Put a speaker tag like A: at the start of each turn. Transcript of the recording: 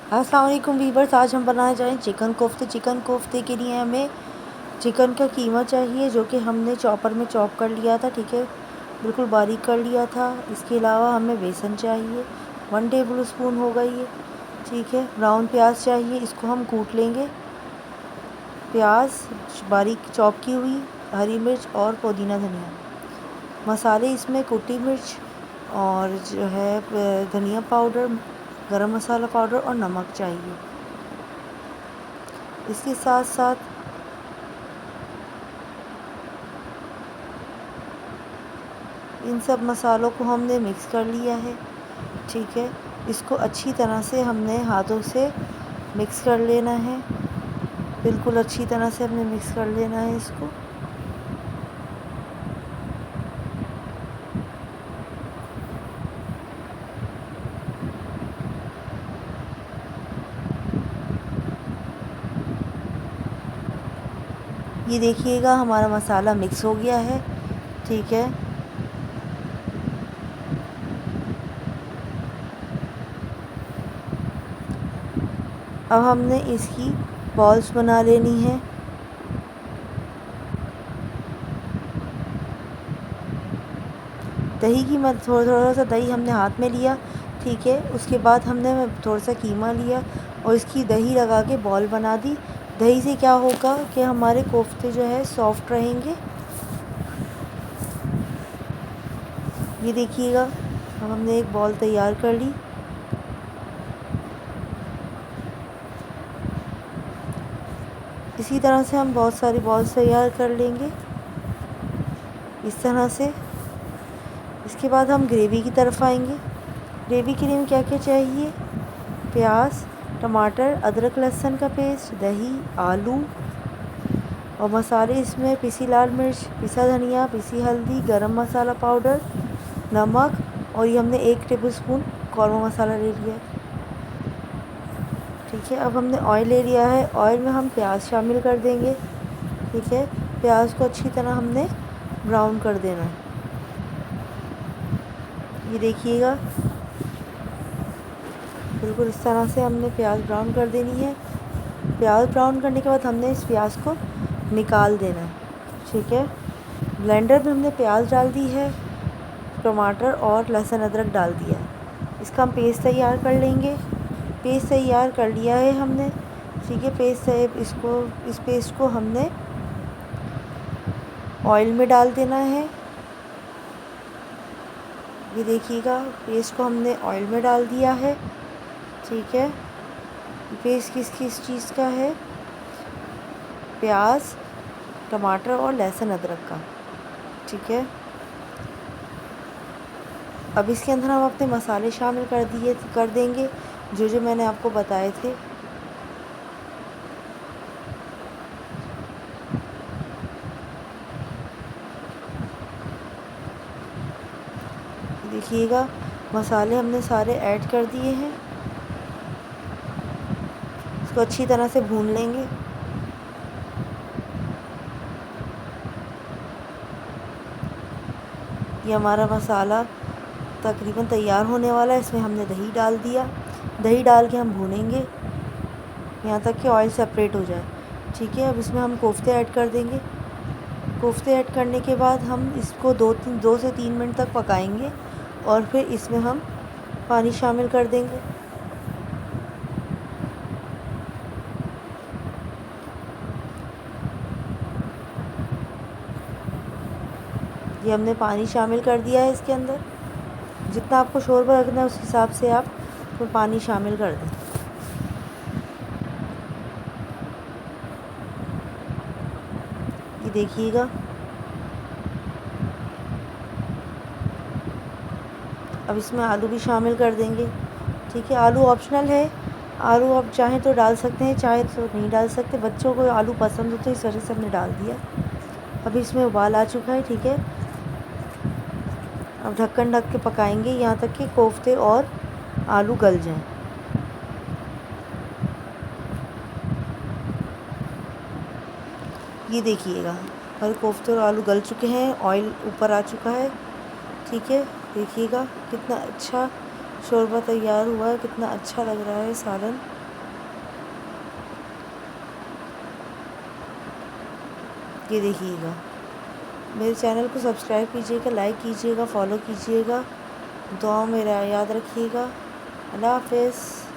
A: अस्सलाम वालेकुम वीवर्स, आज हम बनाने जा रहे हैं चिकन कोफ्ते। चिकन कोफ्ते के लिए हमें चिकन का कीमा चाहिए, जो कि हमने चॉपर में चॉप कर लिया था। ठीक है, बिल्कुल बारीक कर लिया था। इसके अलावा हमें बेसन चाहिए, 1 टेबल स्पून होगा ये। ठीक है, ब्राउन प्याज चाहिए, इसको हम कूट लेंगे। प्याज बारीक चॉप की हुई, हरी मिर्च और पुदीना धनिया। मसाले इसमें कुटी मिर्च और जो है धनिया पाउडर, गरम मसाला पाउडर और नमक चाहिए। इसके साथ साथ इन सब मसालों को हमने मिक्स कर लिया है। ठीक है, इसको अच्छी तरह से हमने हाथों से मिक्स कर लेना है। बिल्कुल अच्छी तरह से हमने मिक्स कर लेना है इसको। ये देखिएगा हमारा मसाला मिक्स हो गया है। ठीक है, अब हमने इसकी बॉल्स बना लेनी है। दही की मत थोड़ा सा दही हमने हाथ में लिया। ठीक है, उसके बाद हमने थोड़ा सा कीमा लिया और इसकी दही लगा के बॉल बना दी। दही से क्या होगा कि हमारे कोफ्ते जो है सॉफ्ट रहेंगे। ये देखिएगा, अब हमने एक बॉल तैयार कर ली। इसी तरह से हम बहुत सारी बॉल्स तैयार कर लेंगे, इस तरह से। इसके बाद हम ग्रेवी की तरफ आएंगे। ग्रेवी के लिए हमें क्या क्या चाहिए? प्याज, टमाटर, अदरक लहसुन का पेस्ट, दही, आलू और मसाले इसमें पिसी लाल मिर्च, पिसा धनिया, पिसी हल्दी, गरम मसाला पाउडर, नमक और ये हमने 1 टेबलस्पून कौरमा मसाला ले लिया है। ठीक है, अब हमने ऑयल ले लिया है। ऑयल में हम प्याज शामिल कर देंगे। ठीक है, प्याज को अच्छी तरह हमने ब्राउन कर देना है। ये देखिएगा, बिल्कुल इस तरह से हमने प्याज ब्राउन कर देनी है। प्याज ब्राउन करने के बाद हमने इस प्याज को निकाल देना है। ठीक है, ब्लेंडर में हमने प्याज डाल दी है, टमाटर और लहसुन अदरक डाल दिया है। इसका हम पेस्ट तैयार कर लेंगे। पेस्ट तैयार कर लिया है हमने। ठीक है, इस पेस्ट को हमने ऑयल में डाल देना है। ये देखिएगा, पेस्ट को हमने ऑयल में डाल दिया है। ठीक है, पेस्ट किस चीज़ का है? प्याज, टमाटर और लहसुन अदरक का। ठीक है, अब इसके अंदर हम अपने मसाले शामिल कर देंगे, जो जो मैंने आपको बताए थे। देखिएगा, मसाले हमने सारे ऐड कर दिए हैं। इसको अच्छी तरह से भून लेंगे। ये हमारा मसाला तकरीबन तैयार होने वाला है। इसमें हमने दही डाल दिया। दही डाल के हम भूनेंगे यहाँ तक कि ऑयल सेपरेट हो जाए। ठीक है, अब इसमें हम कोफ्ते ऐड कर देंगे। कोफ्ते ऐड करने के बाद हम इसको 2 से 3 मिनट तक पकाएंगे और फिर इसमें हम पानी शामिल कर देंगे। ये हमने पानी शामिल कर दिया है इसके अंदर। जितना आपको शोरबा रखना है उस हिसाब से आप उसमें पानी शामिल कर दें। ये देखिएगा, अब इसमें आलू भी शामिल कर देंगे। ठीक है, आलू ऑप्शनल है। आलू आप चाहें तो डाल सकते हैं, चाहे तो नहीं डाल सकते। बच्चों को आलू पसंद हो तो इस वजह से हमने डाल दिया। अब इसमें उबाल आ चुका है। ठीक है, अब ढक्कन ढक के पकाएंगे यहाँ तक कि कोफ्ते और आलू गल जाएं। ये देखिएगा, हमारे कोफ्ते और आलू गल चुके हैं, ऑयल ऊपर आ चुका है। ठीक है, देखिएगा कितना अच्छा शोरबा तैयार हुआ है, कितना अच्छा लग रहा है सालन। ये देखिएगा। मेरे चैनल को सब्सक्राइब कीजिएगा, लाइक कीजिएगा, फॉलो कीजिएगा। दुआओं में याद रखिएगा। अल्लाह हाफ़िज़।